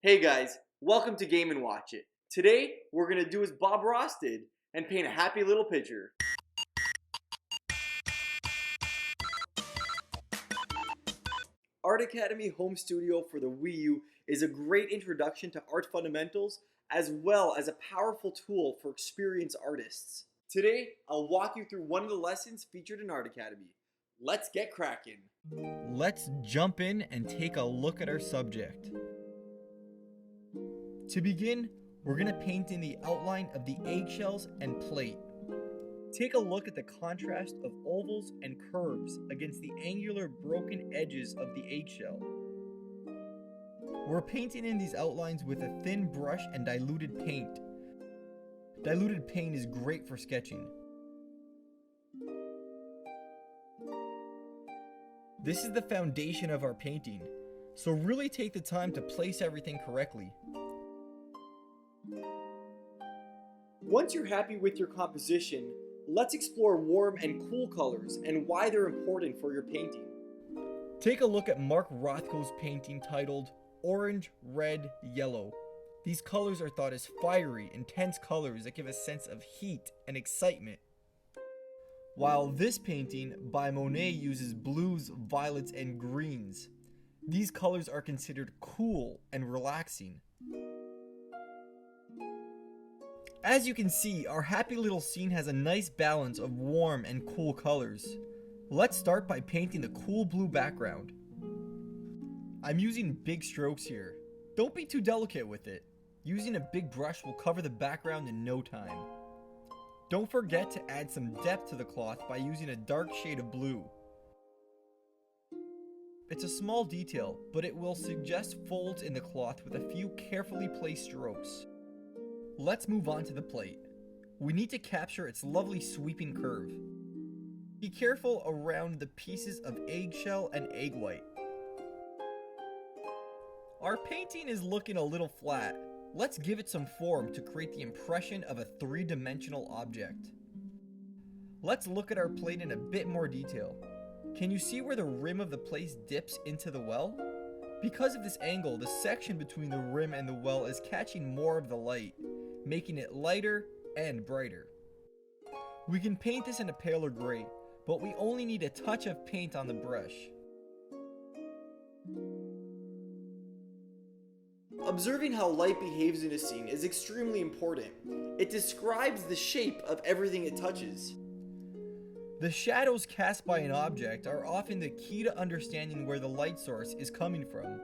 Hey guys, welcome to Game and Watch It. Today, we're gonna do as Bob Ross did and paint a happy little picture. Art Academy Home Studio for the Wii U is a great introduction to art fundamentals as well as a powerful tool for experienced artists. Today, I'll walk you through one of the lessons featured in Art Academy. Let's get cracking. Let's jump in and take a look at our subject. To begin, we're going to paint in the outline of the eggshells and plate. Take a look at the contrast of ovals and curves against the angular broken edges of the eggshell. We're painting in these outlines with a thin brush and diluted paint. Diluted paint is great for sketching. This is the foundation of our painting, so really take the time to place everything correctly. Once you're happy with your composition, let's explore warm and cool colors and why they're important for your painting. Take a look at Mark Rothko's painting titled Orange, Red, Yellow. These colors are thought as fiery, intense colors that give a sense of heat and excitement. While this painting by Monet uses blues, violets, and greens. These colors are considered cool and relaxing. As you can see, our happy little scene has a nice balance of warm and cool colors. Let's start by painting the cool blue background. I'm using big strokes here. Don't be too delicate with it. Using a big brush will cover the background in no time. Don't forget to add some depth to the cloth by using a dark shade of blue. It's a small detail, but it will suggest folds in the cloth with a few carefully placed strokes. Let's move on to the plate. We need to capture its lovely sweeping curve. Be careful around the pieces of eggshell and egg white. Our painting is looking a little flat. Let's give it some form to create the impression of a three-dimensional object. Let's look at our plate in a bit more detail. Can you see where the rim of the plate dips into the well? Because of this angle, the section between the rim and the well is catching more of the light, making it lighter and brighter. We can paint this in a paler gray, but we only need a touch of paint on the brush. Observing how light behaves in a scene is extremely important. It describes the shape of everything it touches. The shadows cast by an object are often the key to understanding where the light source is coming from.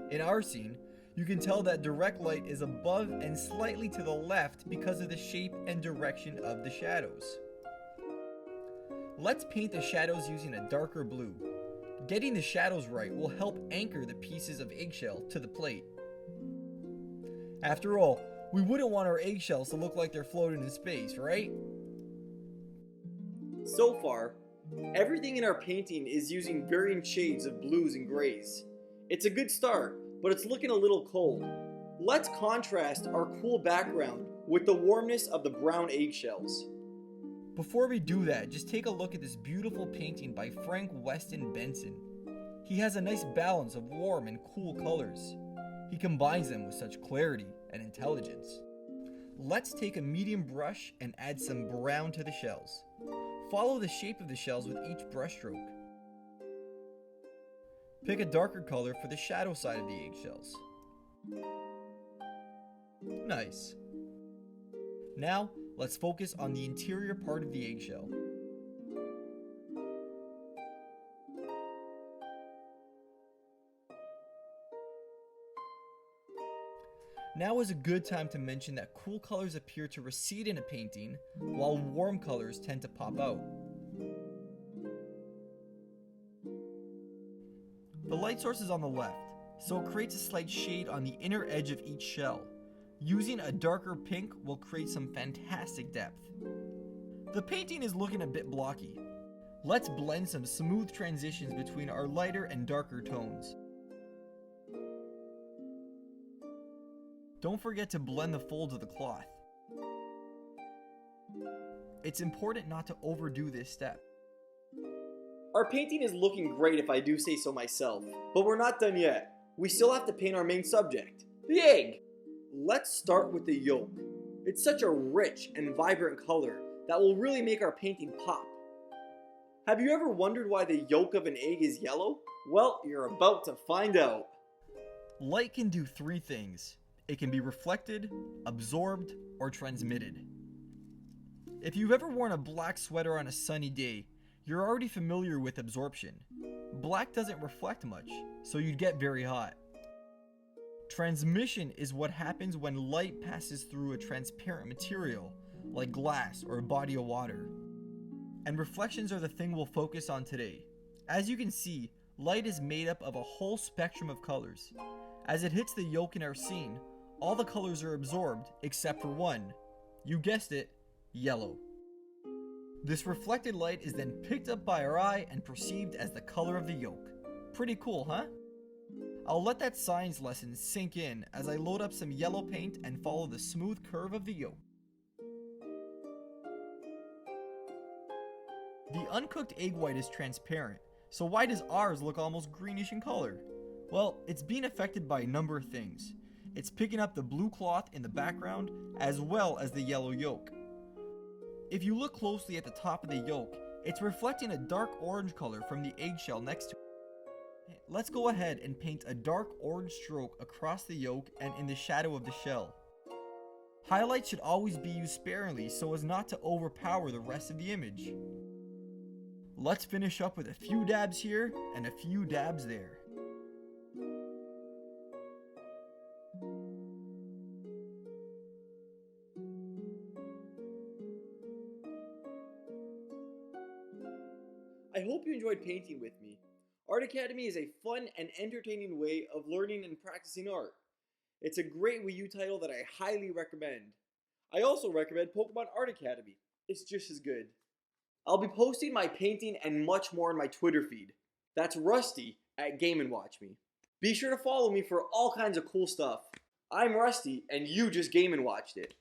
In our scene, you can tell that direct light is above and slightly to the left because of the shape and direction of the shadows. Let's paint the shadows using a darker blue. Getting the shadows right will help anchor the pieces of eggshell to the plate. After all, we wouldn't want our eggshells to look like they're floating in space, right? So far, everything in our painting is using varying shades of blues and grays. It's a good start, but it's looking a little cold. Let's contrast our cool background with the warmness of the brown eggshells. Before we do that, just take a look at this beautiful painting by Frank Weston Benson. He has a nice balance of warm and cool colors. He combines them with such clarity and intelligence. Let's take a medium brush and add some brown to the shells. Follow the shape of the shells with each brush stroke. Pick a darker color for the shadow side of the eggshells. Nice. Now, let's focus on the interior part of the eggshell. Now is a good time to mention that cool colors appear to recede in a painting, while warm colors tend to pop out. The light source is on the left, so it creates a slight shade on the inner edge of each shell. Using a darker pink will create some fantastic depth. The painting is looking a bit blocky. Let's blend some smooth transitions between our lighter and darker tones. Don't forget to blend the folds of the cloth. It's important not to overdo this step. Our painting is looking great if I do say so myself, but we're not done yet. We still have to paint our main subject. The egg! Let's start with the yolk. It's such a rich and vibrant color that will really make our painting pop. Have you ever wondered why the yolk of an egg is yellow? Well, you're about to find out. Light can do three things. It can be reflected, absorbed, or transmitted. If you've ever worn a black sweater on a sunny day, you're already familiar with absorption. Black doesn't reflect much, so you'd get very hot. Transmission is what happens when light passes through a transparent material, like glass or a body of water. And reflections are the thing we'll focus on today. As you can see, light is made up of a whole spectrum of colors. As it hits the yolk in our scene, all the colors are absorbed except for one. You guessed it, yellow. This reflected light is then picked up by our eye and perceived as the color of the yolk. Pretty cool, huh? I'll let that science lesson sink in as I load up some yellow paint and follow the smooth curve of the yolk. The uncooked egg white is transparent, so why does ours look almost greenish in color? Well, it's being affected by a number of things. It's picking up the blue cloth in the background as well as the yellow yolk. If you look closely at the top of the yolk, it's reflecting a dark orange color from the eggshell next to it. Let's go ahead and paint a dark orange stroke across the yolk and in the shadow of the shell. Highlight should always be used sparingly so as not to overpower the rest of the image. Let's finish up with a few dabs here and a few dabs there. I hope you enjoyed painting with me. Art Academy is a fun and entertaining way of learning and practicing art. It's a great Wii U title that I highly recommend. I also recommend Pokemon Art Academy. It's just as good. I'll be posting my painting and much more on my Twitter feed. That's Rusty at Game & Watch Me. Be sure to follow me for all kinds of cool stuff. I'm Rusty and you just Game & Watched it.